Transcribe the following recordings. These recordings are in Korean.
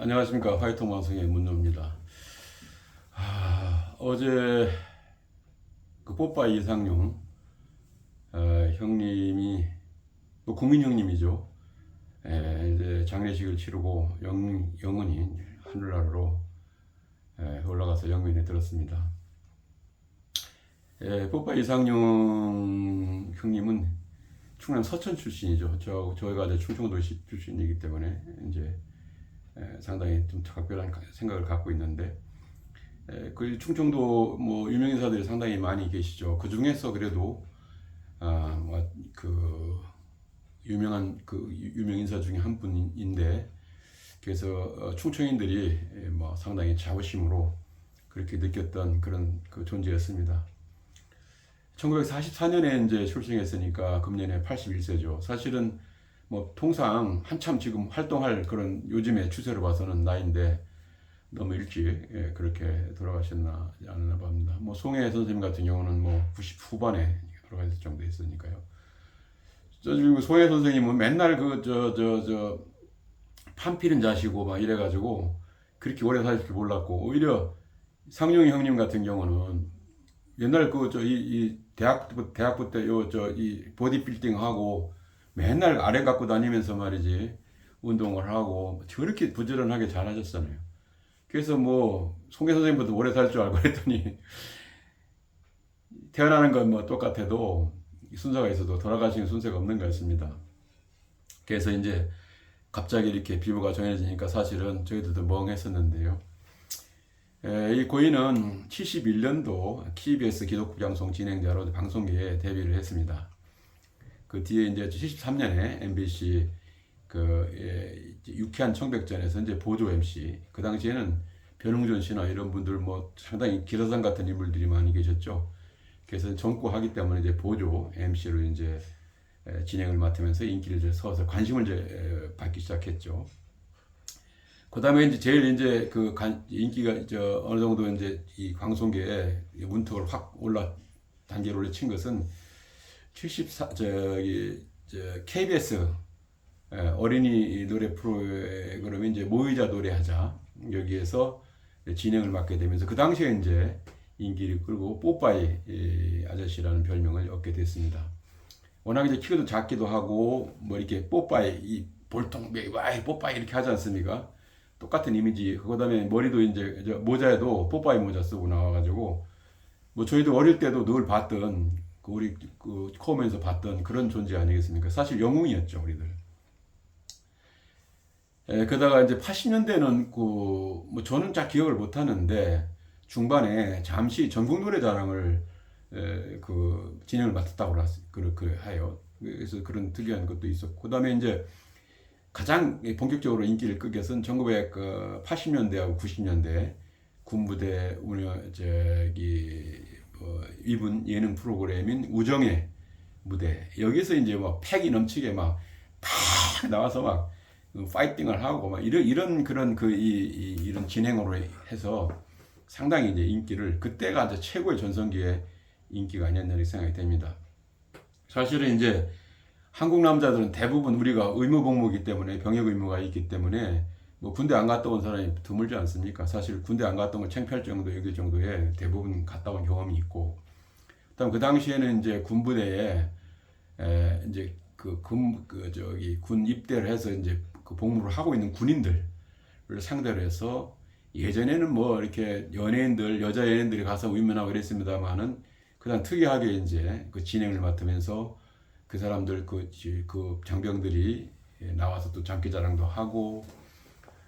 안녕하십니까. 화이트 방송의 문노입니다. 어제 그 뽀빠이 이상용 형님이 또 국민 형님이죠. 이제 장례식을 치르고 영원히 하늘나라로 올라가서 영면에 들었습니다. 뽀빠이 이상용 형님은 충남 서천 출신이죠. 저희가 이제 충청도시 출신이기 때문에 이제 상당히 좀 특별한 생각을 갖고 있는데, 그 충청도 뭐 유명인사들이 상당히 많이 계시죠. 그 중에서 그래도 그 유명한 그 유명인사 중에 한 분인데, 그래서 충청인들이 뭐 상당히 자부심으로 그렇게 느꼈던 그런 그 존재였습니다. 1944년에 이제 출생했으니까 금년에 81세죠. 사실은 뭐 통상 한참 지금 활동할 그런 요즘의 추세로 봐서는 나이인데 너무 일찍 그렇게 돌아가셨나 않나 봅니다. 뭐 송혜 선생님 같은 경우는 뭐 90 후반에 돌아가실 정도 했으니까요. 그리고 송혜 선생님은 맨날 판피는 자시고 막 이래가지고 그렇게 오래 사실 줄 몰랐고, 오히려 상용이 형님 같은 경우는 옛날 이 대학부 때 이 보디빌딩 하고 맨날 아래 갖고 다니면서 말이지 운동을 하고 저렇게 부지런하게 잘 하셨잖아요. 그래서 뭐 송혜 선생님보다 오래 살 줄 알고 했더니 태어나는 건 뭐 똑같아도 순서가 있어도 돌아가시는 순서가 없는 거였습니다. 그래서 이제 갑자기 이렇게 비부가 정해지니까 사실은 저희들도 멍했었는데요. 이 고인은 71년도 KBS 기독부 방송 진행자로 방송계에 데뷔를 했습니다. 그 뒤에 이제 73년에 MBC 유쾌한 청백전에서 이제 보조 MC, 그 당시에는 변웅전 씨나 이런 분들 뭐 상당히 기라상 같은 인물들이 많이 계셨죠. 그래서 젊고 하기 때문에 이제 보조 MC로 이제 진행을 맡으면서 인기를 이제 서서 관심을 이제 받기 시작했죠. 그 다음에 이제 제일 이제 인기가 어느 정도 이제 이 방송계에 문턱을 확 단계로 올려친 것은 KBS 어린이 노래 프로그램 이제 모이자 노래하자, 여기에서 진행을 맡게 되면서 그 당시에 이제 인기를 끌고 뽀빠이 아저씨라는 별명을 얻게 됐습니다. 워낙 이제 키도 작기도 하고 뭐 이렇게 뽀빠이 이 볼통 와이 뽀빠이 이렇게 하지 않습니까? 똑같은 이미지. 그다음에 머리도 이제 모자에도 뽀빠이 모자 쓰고 나와가지고 뭐 저희도 어릴 때도 늘 봤던 우리 커오면서 봤던 그런 존재 아니겠습니까? 사실 영웅이었죠, 우리들. 그러다가 이제 80년대는 뭐 저는 잘 기억을 못 하는데 중반에 잠시 전국 노래자랑을 진행을 맡았다고 해요. 그래서 그런 특이한 것도 있었고, 그다음에 이제 가장 본격적으로 인기를 끄게 것은 1980년대하고 90년대 군부대 이분 예능 프로그램인 우정의 무대, 여기서 이제 막 패기 넘치게 막 나와서 막 파이팅을 하고 막 이런 그런 이런 진행으로 해서 상당히 이제 인기를, 그때가 이제 최고의 전성기의 인기가 아니었나 생각이 됩니다. 사실은 이제 한국 남자들은 대부분 우리가 의무복무이기 때문에, 병역 의무가 있기 때문에 뭐 군대 안 갔다 온 사람이 드물지 않습니까? 사실 군대 안 갔다 온 걸 창피할 정도, 여기 정도에 대부분 갔다 온 경험이 있고, 그다음 그 당시에는 이제 군부대에 이제 군 입대를 해서 이제 그 복무를 하고 있는 군인들을 상대로 해서, 예전에는 뭐 이렇게 여자 연예인들이 가서 위면하고 이랬습니다만은 그냥 특이하게 이제 그 진행을 맡으면서 그 사람들 그 장병들이 나와서 또 장기자랑도 하고,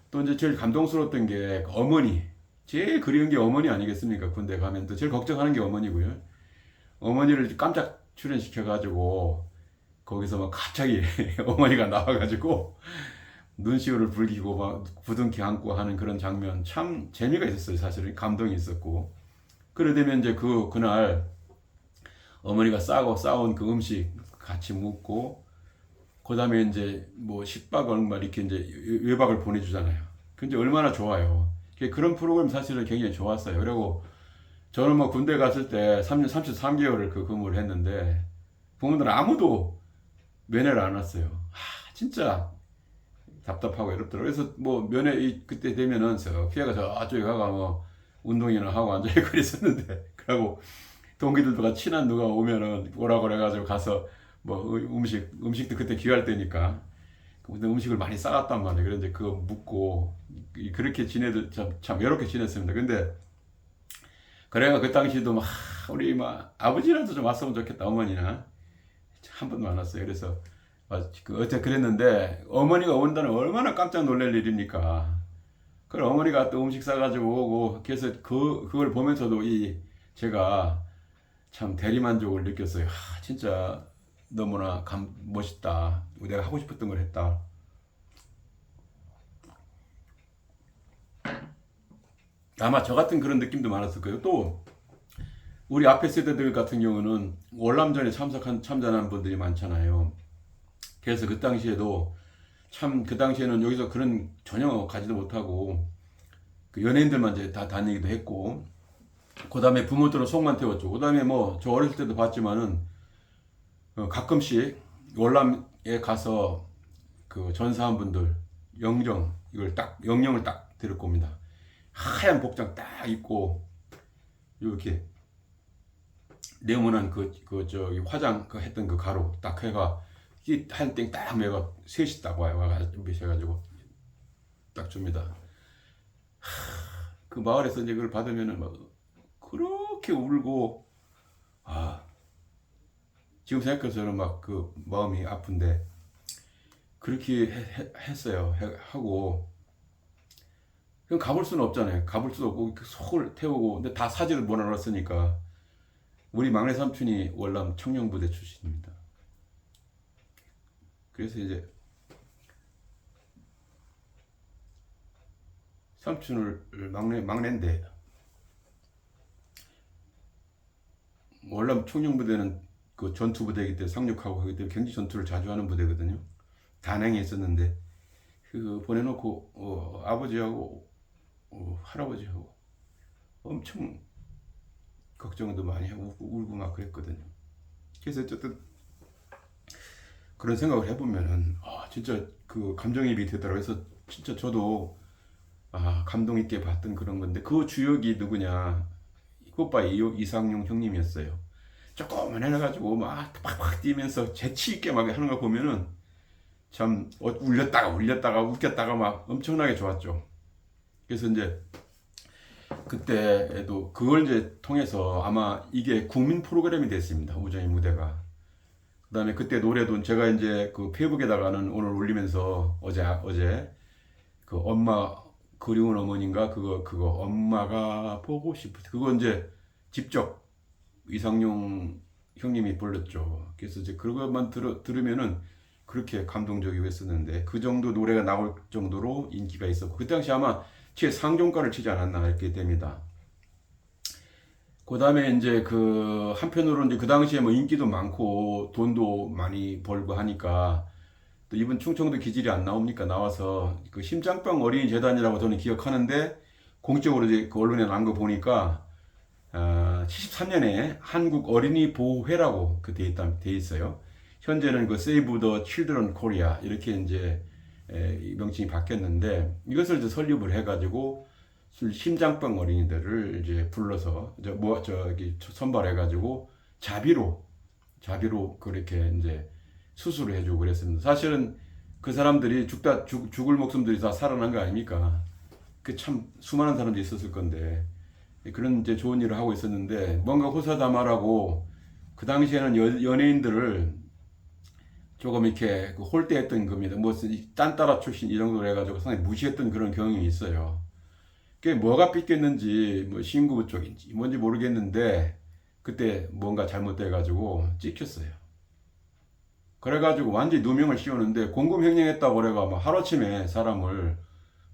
또 이제 제일 감동스러웠던 게 어머니, 제일 그리운 게 어머니 아니겠습니까? 군대 가면 또 제일 걱정하는 게 어머니고요. 어머니를 깜짝 출연시켜가지고 거기서 막 갑자기 어머니가 나와가지고 눈시울을 붉히고 막 부둥키 안고 하는 그런 장면, 참 재미가 있었어요. 사실은 감동이 있었고, 그래 되면 이제 그날 어머니가 싸온 그 음식 같이 먹고, 그 다음에 이제 뭐 10박 얼마 이렇게 이제 외박을 보내주잖아요. 근데 얼마나 좋아요. 그런 프로그램 사실은 굉장히 좋았어요. 그리고 저는 뭐 군대 갔을 때 3년 33개월을 근무를 했는데 부모들은 아무도 면회를 안 왔어요. 진짜 답답하고 외롭더라고요. 그래서 뭐 그때 되면은 피해가 저쪽에 가가 뭐 운동이나 하고 앉아있고 그랬었는데, 그러고 동기들도 같이 친한 누가 오면은 오라고 그래가지고 가서 뭐 음식도 그때 귀할 때니까 근데 음식을 많이 싸갔단 말이에요. 그런데 그거 묻고 그렇게 참 외롭게 지냈습니다. 근데 그래가 그 당시에도 막 우리 막 아버지라도 좀 왔으면 좋겠다, 어머니나 한 번도 안 왔어요. 그래서 어째 그랬는데 어머니가 온다는 얼마나 깜짝 놀랄 일입니까? 그걸 어머니가 또 음식 싸가지고 오고 그래서 그걸 보면서도 제가 참 대리만족을 느꼈어요. 진짜 너무나 멋있다. 내가 하고 싶었던 걸 했다. 아마 저 같은 그런 느낌도 많았을 거예요. 또 우리 앞에 세대들 같은 경우는 월남전에 참전한 분들이 많잖아요. 그래서 그 당시에도 참 그 당시에는 여기서 그런 전혀 가지도 못하고 그 연예인들만 이제 다 다니기도 했고, 그 다음에 부모들은 속만 태웠죠. 그 다음에 뭐 저 어렸을 때도 봤지만은 가끔씩 월남에 가서 그 전사한 분들 영령을 딱 들을 겁니다. 하얀 복장 딱 입고 이렇게 네모난 저기 화장 했던 그 가루 딱 해가 한 땡 딱 매가 셋이 딱 와가지고 딱 줍니다. 그 마을에서 이제 그걸 받으면은 막 그렇게 울고, 지금 생각해서는 막 그 마음이 아픈데 그렇게 했어요. 하고 그럼 가볼 수는 없잖아요. 가볼 수도 없고 속을 태우고, 근데 다 사지를 몰아놨으니까. 우리 막내 삼촌이 월남 청년부대 출신입니다. 그래서 이제 삼촌을 막내인데, 월남 청년부대는 그 전투부대이기 때문에 상륙하고 하기 때문에 경지 전투를 자주 하는 부대거든요. 단행에 있었는데 그 보내놓고 아버지하고 할아버지하고 엄청 걱정도 많이 하고 울고 막 그랬거든요. 그래서 어쨌든 그런 생각을 해보면은 진짜 그 감정이입이 되더라고요. 그래서 진짜 저도 감동 있게 봤던 그런 건데, 그 주역이 누구냐? 오빠의 이상용 형님이었어요. 조금만 해가지고 막 팍팍 뛰면서 재치 있게 막 하는 거 보면은 참 울렸다가 웃겼다가 막 엄청나게 좋았죠. 그래서 이제 그때에도 그걸 이제 통해서 아마 이게 국민 프로그램이 됐습니다. 우정의 무대가. 그다음에 그때 노래도 제가 이제 그 페이북에다가는 오늘 올리면서 어제 그 엄마 그리운 어머니인가 그거 엄마가 보고 싶을 때 그거 이제 직접 이상용 형님이 불렀죠. 그래서 이제 그것만 들으면은 그렇게 감동적이고 했었는데, 그 정도 노래가 나올 정도로 인기가 있었고, 그 당시 아마 최상종가를 치지 않았나 이렇게 됩니다. 그 다음에 이제 그 한편으로 이제 그 당시에 뭐 인기도 많고 돈도 많이 벌고 하니까 또 이번 충청도 기질이 안 나옵니까? 나와서 그 심장병 어린이 재단이라고 저는 기억하는데, 공적으로 이제 그 언론에 난 거 보니까 73년에 한국 어린이 보호회라고 돼 있어요. 현재는 그 Save the Children Korea 이렇게 이제 명칭이 바뀌었는데, 이것을 이제 설립을 해가지고 심장병 어린이들을 이제 불러서 저기 선발해가지고 자비로 그렇게 이제 수술을 해주고 그랬습니다. 사실은 그 사람들이 죽을 목숨들이 다 살아난 거 아닙니까? 그 참 수많은 사람들이 있었을 건데, 그런 이제 좋은 일을 하고 있었는데, 뭔가 호사다마라고 그 당시에는 연예인들을 조금 이렇게 홀대했던 겁니다. 딴따라 출신 이 정도로 해가지고 상당히 무시했던 그런 경향이 있어요. 그게 뭐가 삐꼈는지, 신구부 쪽인지 뭔지 모르겠는데, 그때 뭔가 잘못돼가지고 찍혔어요. 그래가지고 완전히 누명을 씌우는데, 공금횡령했다고 그래가 막 하루아침에 사람을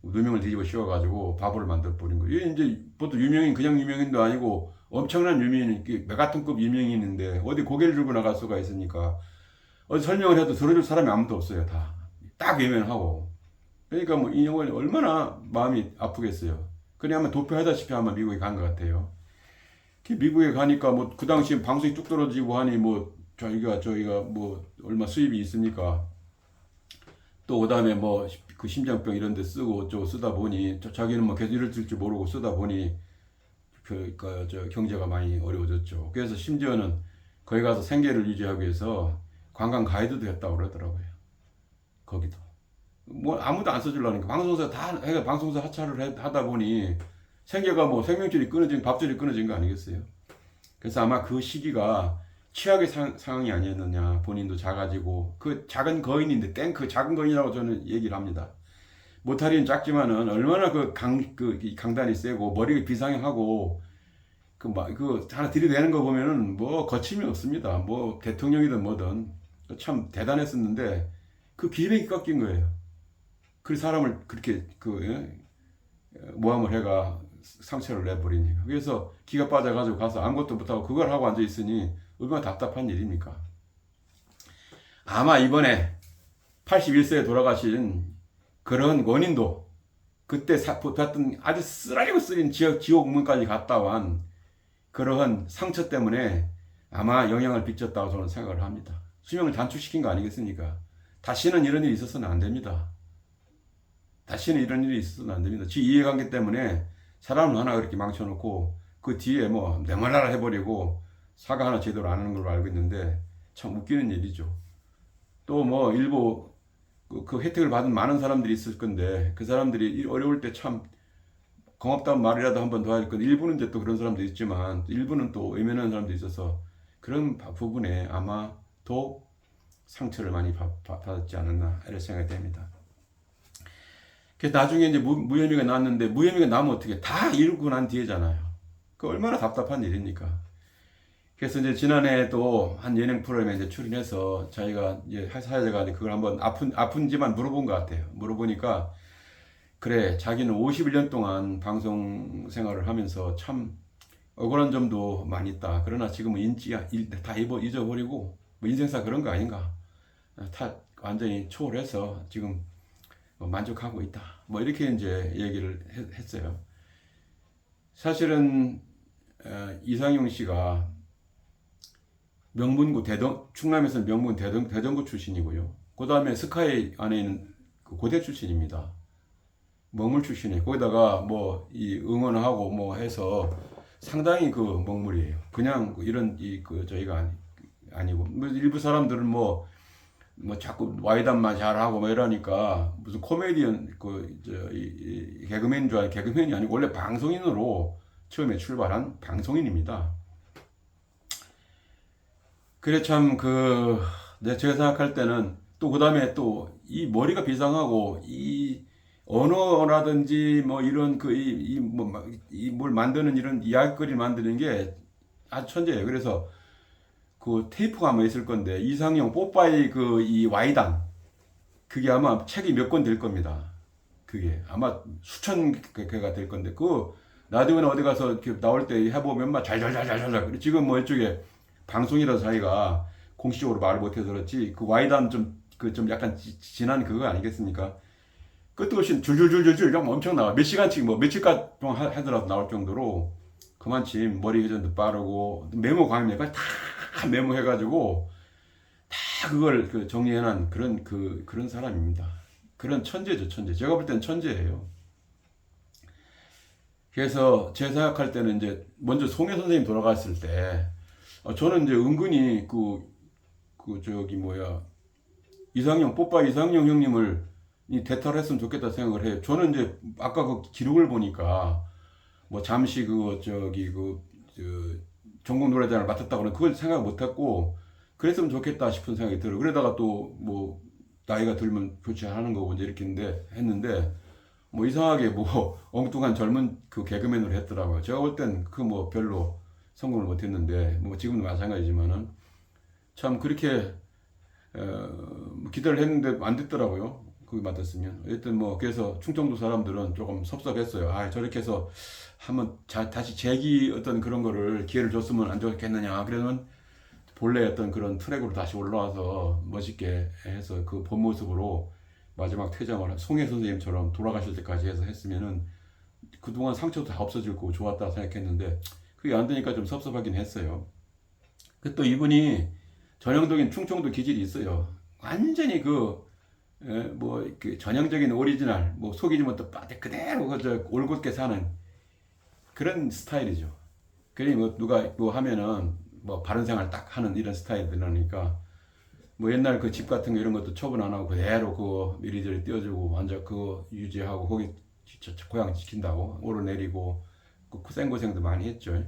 누명을 뒤집어 씌워가지고 바보를 만들어 버린 거예요. 이게 이제 보통 유명인, 그냥 유명인도 아니고 엄청난 유명인, 메가톤급 유명인인데 어디 고개를 들고 나갈 수가 있습니까? 어디 설명을 해도 들어줄 사람이 아무도 없어요. 다 딱 외면하고. 그러니까 뭐 이 형은 얼마나 마음이 아프겠어요. 그냥 아마 도표하다시피 아마 미국에 간 것 같아요. 미국에 가니까 뭐 그 당시에 방송이 뚝 떨어지고 하니 뭐 저희가 뭐 얼마 수입이 있습니까? 또 그다음에 뭐 그 심장병 이런 데 쓰고 어쩌고 쓰다 보니 자기는 뭐 계속 이럴 줄 모르고 쓰다 보니 저 경제가 많이 어려워졌죠. 그래서 심지어는 거기 가서 생계를 유지하기 위해서 관광 가이드도 했다고 그러더라고요. 거기도. 뭐 아무도 안 써주려니까 방송사 다 해가 방송사 하차를 하다 보니 생계가 뭐 생명줄이 끊어진 밥줄이 끊어진 거 아니겠어요? 그래서 아마 그 시기가 최악의 상황이 아니었느냐. 본인도 작아지고 그 작은 거인인데 탱크 작은 거인이라고 저는 얘기를 합니다. 모타리는 작지만은 얼마나 그 강단이 세고 머리가 비상하고 그 하나 들이대는 거 보면은 뭐 거침이 없습니다. 뭐 대통령이든 뭐든 참 대단했었는데 그 기백이 꺾인 거예요. 그 사람을 그렇게 모함을 해가 상처를 내버리니까. 그래서 기가 빠져가지고 가서 아무것도 못하고 그걸 하고 앉아 있으니 얼마나 답답한 일입니까? 아마 이번에 81세에 돌아가신 그런 원인도 그때 봤던 아주 쓰라리고 쓰린 지옥문까지 갔다 완 그러한 상처 때문에 아마 영향을 끼쳤다고 저는 생각을 합니다. 수명을 단축시킨 거 아니겠습니까? 다시는 이런 일이 있어서는 안 됩니다. 다시는 이런 일이 있어서는 안 됩니다. 지 이해관계 때문에 사람을 하나 그렇게 망쳐놓고 그 뒤에 뭐 내말라라 해버리고 사과 하나 제대로 안 하는 걸로 알고 있는데 참 웃기는 일이죠. 또 뭐 일부 그 혜택을 받은 많은 사람들이 있을 건데 그 사람들이 어려울 때 참 고맙다는 말이라도 한번 더 할 건데 일부는 이제 또 그런 사람도 있지만 일부는 또 외면하는 사람도 있어서 그런 부분에 아마 더 상처를 많이 받았지 않았나 이런 생각이 됩니다. 그래서 나중에 이제 무혐의가 났는데 무혐의가 나면 어떻게 다 이루고 난 뒤에잖아요. 그 얼마나 답답한 일입니까? 그래서 이제 지난해 또 한 예능 프로그램에 이제 출연해서 저희가 이제 사회자가 그걸 한번 아픈지만 물어본 것 같아요. 물어보니까 그래 자기는 51년 동안 방송 생활을 하면서 참 억울한 점도 많이 있다. 그러나 지금은 다 잊어버리고 뭐 인생사 그런 거 아닌가. 다 완전히 초월해서 지금 만족하고 있다. 뭐 이렇게 이제 얘기를 했어요. 사실은 이상용 씨가 명문고 충남에서는 명문 대전고 출신이고요. 그 다음에 스카이 안에 있는 고대 출신입니다. 먹물 출신이에요. 거기다가 뭐 이 응원하고 뭐 해서 상당히 그 먹물이에요. 그냥 이런 저희가 아니고 뭐 일부 사람들은 뭐 자꾸 와이단만 잘하고 뭐 이러니까 무슨 코미디언 개그맨인 줄 알고 개그맨이 아니고 원래 방송인으로 처음에 출발한 방송인입니다. 그래 참 제가 생각할 때는 또 그다음에 또 이 머리가 비상하고 이 언어라든지 뭐 이런 뭘 만드는 이런 이야기거리 만드는 게 아주 천재예요. 그래서 그 테이프가 아마 있을 건데 이상용 뽀빠이 이 와이단 그게 아마 책이 몇 권 될 겁니다. 그게 아마 수천 개가 될 건데 라디오나 어디 가서 이렇게 나올 때 해보면 막 잘잘잘잘잘 지금 뭐 이쪽에 방송이라서 자기가 공식적으로 말을 못해서 그렇지 그 와이단 좀 약간 지난 그거 아니겠습니까? 끝도 없이 줄줄줄줄줄 엄청 나와. 몇 시간씩 뭐 며칠까지 동안 하더라도 나올 정도로 그만큼 머리 회전도 빠르고 메모 광면까지 다 메모해가지고 다 그걸 정리해놓은 그런 사람입니다. 그런 천재죠, 천재. 제가 볼 때는 천재예요. 그래서 제 생각할 때는 이제 먼저 송혜 선생님 돌아갔을 때 저는 이제 은근히 이상용 형님을 대타를 했으면 좋겠다 생각을 해요. 저는 이제 아까 그 기록을 보니까 뭐 잠시 전국 노래자랑을 맡았다고 는 그걸 생각 못했고 그랬으면 좋겠다 싶은 생각이 들어요. 그러다가 또 뭐 나이가 들면 교체하는 거고 이제 이렇게 했는데 뭐 이상하게 뭐 엉뚱한 젊은 개그맨으로 했더라고요. 제가 볼 땐 별로 성공을 못했는데 뭐 지금도 마찬가지지만은 참 그렇게 기대를 했는데 안 됐더라고요. 그게 맡았으면. 하여튼 뭐 그래서 충청도 사람들은 조금 섭섭했어요. 아 저렇게 해서 한번 다시 재기 어떤 그런 거를 기회를 줬으면 안 좋겠느냐. 그러면 본래 어떤 그런 트랙으로 다시 올라와서 멋있게 해서 그 본 모습으로 마지막 퇴장을 송혜 선생님처럼 돌아가실 때까지 해서 했으면은 그동안 상처도 다 없어질 거고 좋았다 생각했는데 그게 안 되니까 좀 섭섭하긴 했어요. 또 이분이 전형적인 충청도 기질이 있어요. 완전히 뭐그 전형적인 오리지널 뭐 속이지 못해 그대로 그저 올곧게 사는 그런 스타일이죠. 그러니 뭐 누가 뭐 하면은 뭐 바른 생활 딱 하는 이런 스타일이라니까 뭐 옛날 그 집 같은 거 이런 것도 처분 안 하고 그대로 그거 이리저리 띄워주고 완전 그거 유지하고 거기 고향 지킨다고 오르내리고 그 생고생도 많이 했죠.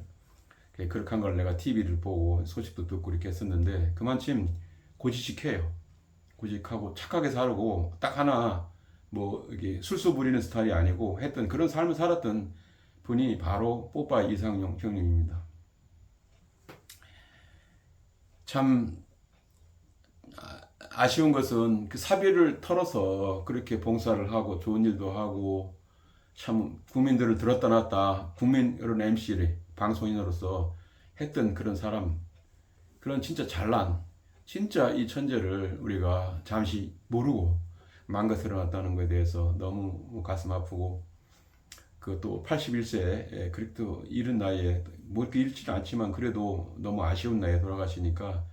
그렇게 한 걸 내가 TV를 보고 소식도 듣고 이렇게 했었는데 그만큼 고지식해요. 고직하고 착하게 살고 딱 하나 뭐 이게 술수 부리는 스타일이 아니고 했던 그런 삶을 살았던 분이 바로 뽀빠이 이상용 형님입니다. 참 아쉬운 것은 그 사비를 털어서 그렇게 봉사를 하고 좋은 일도 하고 참 국민들을 들었다 놨다 국민 이런 MC 방송인으로서 했던 그런 사람 그런 진짜 잘난 진짜 이 천재를 우리가 잠시 모르고 망가뜨려 놨다는 것에 대해서 너무 가슴 아프고 그것도 81세에 그래도 이른 나이에 뭐 이렇게 잃지는 않지만 그래도 너무 아쉬운 나이에 돌아가시니까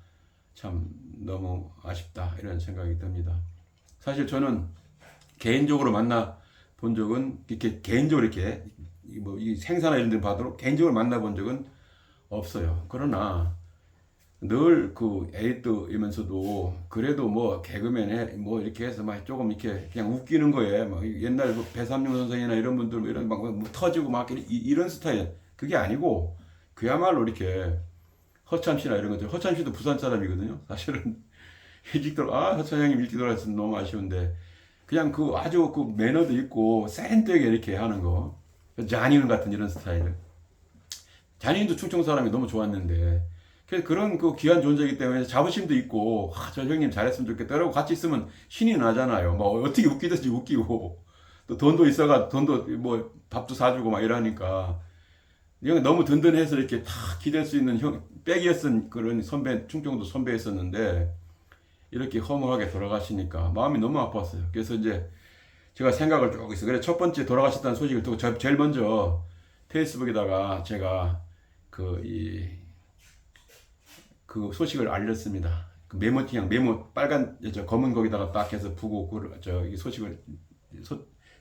참 너무 아쉽다 이런 생각이 듭니다. 사실 저는 개인적으로 만나 본 적은 이렇게 개인적으로 이렇게 뭐 이 생사나 이런 데 봐도 개인적으로 만나 본 적은 없어요. 그러나 늘 그 에이트이면서도 그래도 뭐 개그맨에 뭐 이렇게 해서 막 조금 이렇게 그냥 웃기는 거에 뭐 옛날 뭐 배삼룡 선생이나 이런 분들 뭐 이런 막 터지고 막 이런 스타일 그게 아니고 그야말로 이렇게 허참 씨나 이런 것들 허참 씨도 부산 사람이거든요. 사실은 일찍 허참 형님 일찍 돌아가서 너무 아쉬운데 그냥 그 아주 그 매너도 있고 센되게 이렇게 하는 거 잔이윤 같은 이런 스타일 잔이윤도 충청 사람이 너무 좋았는데 그런 그 귀한 존재이기 때문에 자부심도 있고 저 형님 잘했으면 좋겠다 라고 같이 있으면 신이 나잖아요. 뭐 어떻게 웃기든지 웃기고 또 돈도 있어가 돈도 뭐 밥도 사주고 막 이러니까 이건 너무 든든해서 이렇게 다 기댈 수 있는 형 백이었던 그런 선배 충청도 선배였었는데 이렇게 허무하게 돌아가시니까 마음이 너무 아팠어요. 그래서 이제 제가 생각을 쭉 했어요. 그래 첫 번째 돌아가셨다는 소식을 듣고 제일 먼저 페이스북에다가 제가 그 소식을 알렸습니다. 그 메모 빨간 검은 거기다가 딱 해서 부고 이 소식을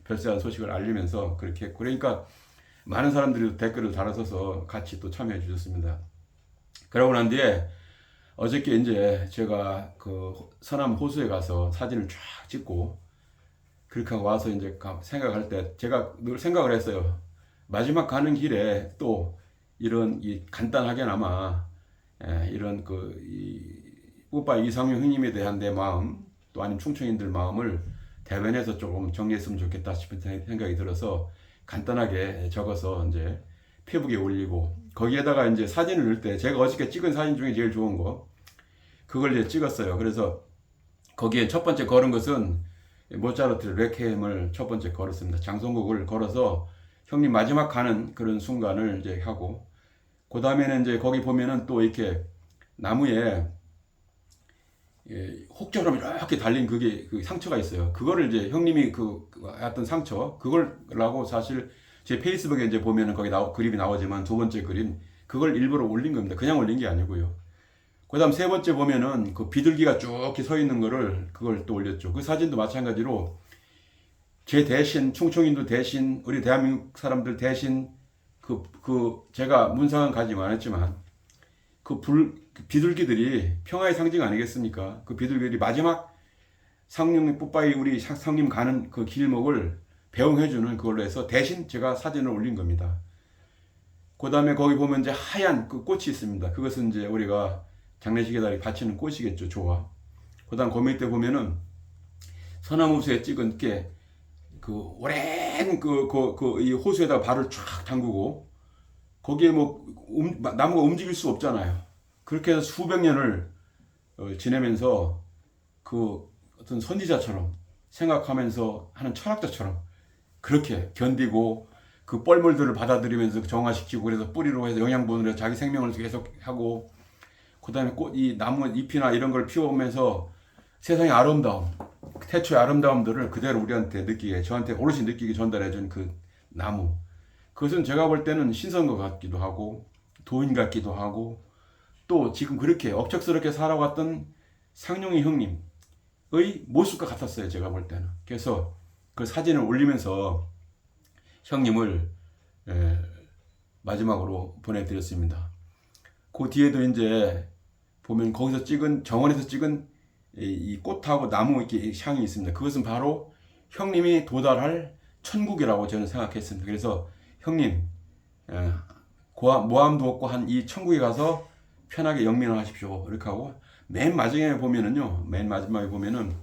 별세한 소식을 알리면서 그렇게 했고 그러니까 많은 사람들이 댓글을 달아서서 같이 또 참여해 주셨습니다. 그러고 난 뒤에 어저께 이제 제가 그 서남 호수에 가서 사진을 쫙 찍고 그렇게 하고 와서 이제 생각할 때 제가 늘 생각을 했어요. 마지막 가는 길에 또 이런 간단하게나마 이런 뽀빠이 이상용 형님에 대한 내 마음 또 아니면 충청인들 마음을 대변해서 조금 정리했으면 좋겠다 싶은 생각이 들어서 간단하게 적어서 이제 페이북에 올리고 거기에다가 이제 사진을 넣을 때 제가 어저께 찍은 사진 중에 제일 좋은 거 그걸 이제 찍었어요. 그래서 거기에 첫 번째 걸은 것은 모차르트 레퀴엠을 첫 번째 걸었습니다. 장송곡을 걸어서 형님 마지막 가는 그런 순간을 이제 하고 그 다음에는 이제 거기 보면은 또 이렇게 나무에 혹처럼 이렇게 달린 그게 그 상처가 있어요. 그거를 이제 형님이 했던 상처 그걸라고 사실 제 페이스북에 이제 보면은 거기 그림이 나오지만 두 번째 그림 그걸 일부러 올린 겁니다. 그냥 올린 게 아니고요. 그 다음 세 번째 보면은 그 비둘기가 쭉 이렇게 서 있는 거를 그걸 또 올렸죠. 그 사진도 마찬가지로 제 대신 충청인도 대신 우리 대한민국 사람들 대신 제가 문상은 가지고 안 했지만 비둘기들이 평화의 상징 아니겠습니까? 그 비둘기들이 마지막 상님 뽀빠이 우리 상님 가는 그 길목을 배웅해주는 그걸로 해서 대신 제가 사진을 올린 겁니다. 그 다음에 거기 보면 이제 하얀 그 꽃이 있습니다. 그것은 이제 우리가 장례식에다 바치는 꽃이겠죠. 좋아. 그 다음 그 밑에 보면은 서남호수에 찍은 게 오랜 이 호수에다가 발을 쫙 담그고 거기에 뭐 나무가 움직일 수 없잖아요. 그렇게 해서 수백 년을 지내면서 어떤 선지자처럼 생각하면서 하는 철학자처럼 그렇게 견디고 그 뻘물들을 받아들이면서 정화시키고 그래서 뿌리로 해서 영양분으로 해서 자기 생명을 계속 하고 그 다음에 이 나무 잎이나 이런 걸 피워오면서 세상의 아름다움 태초의 아름다움들을 그대로 우리한테 저한테 오롯이 느끼게 전달해준 그 나무 그것은 제가 볼 때는 신선한 것 같기도 하고 도인 같기도 하고 또 지금 그렇게 억척스럽게 살아왔던 상용이 형님 모습과 같았어요. 제가 볼 때는. 그래서 그 사진을 올리면서 형님을 마지막으로 보내드렸습니다. 그 뒤에도 이제 보면 거기서 찍은 정원에서 찍은 이 꽃하고 나무 이렇게 향이 있습니다. 그것은 바로 형님이 도달할 천국이라고 저는 생각했습니다. 그래서 형님 모함도 없고 한 이 천국에 가서 편하게 영민을 하십시오. 이렇게 하고 맨 마지막에 보면은요. 맨 마지막에 보면은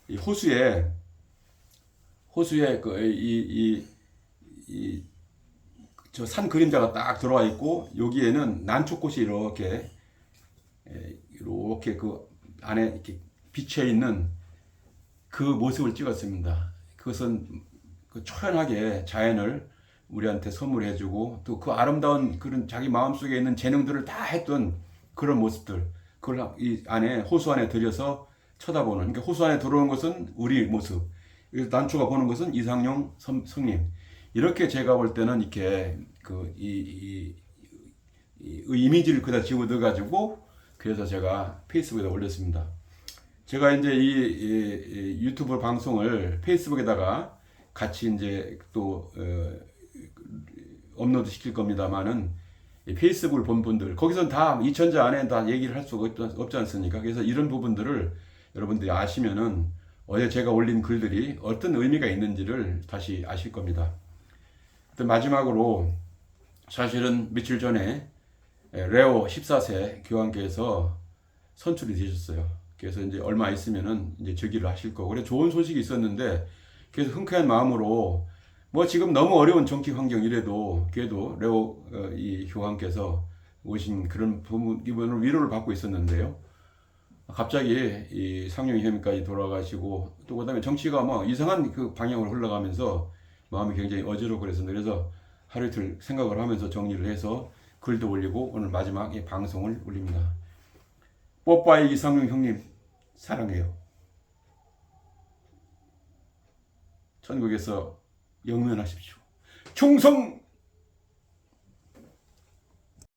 이 호수에 저 산 그림자가 딱 들어와 있고 여기에는 난초꽃이 이렇게 그 안에 이렇게 비쳐 있는 그 모습을 찍었습니다. 그것은 그 초연하게 자연을 우리한테 선물해주고 또 그 아름다운 그런 자기 마음속에 있는 재능들을 다 했던 그런 모습들 그걸 이 안에 호수 안에 들여서 쳐다보는 그러니까 호수 안에 들어오는 것은 우리 모습 난초가 보는 것은 이상용 성님 이렇게 제가 볼 때는 이렇게 이미지를 그다 집어넣어 가지고 그래서 제가 페이스북에다 올렸습니다. 제가 이제 이 유튜브 방송을 페이스북에다가 같이 이제 또 업로드 시킬 겁니다만은 페이스북을 본 분들 거기선 다 2000자 안에 다 얘기를 할 수가 없지 않습니까? 그래서 이런 부분들을 여러분들이 아시면은 어제 제가 올린 글들이 어떤 의미가 있는지를 다시 아실 겁니다. 마지막으로 사실은 며칠 전에 레오 14세 교황께서 선출이 되셨어요. 그래서 이제 얼마 있으면은 이제 즉위를 하실 거고, 그래 좋은 소식이 있었는데, 그래서 흔쾌한 마음으로 뭐 지금 너무 어려운 정치 환경이라도 그래도 레오 이 교황께서 오신 그런 부분을 위로를 받고 있었는데요. 갑자기 이 상용이 혐의까지 돌아가시고 또 그다음에 정치가 뭐 이상한 그 방향으로 흘러가면서 마음이 굉장히 어지럽고 그랬습니다. 그래서 하루 이틀 생각을 하면서 정리를 해서 글도 올리고 오늘 마지막 이 방송을 올립니다. 뽀빠이 이상용 형님 사랑해요. 천국에서 영면하십시오. 충성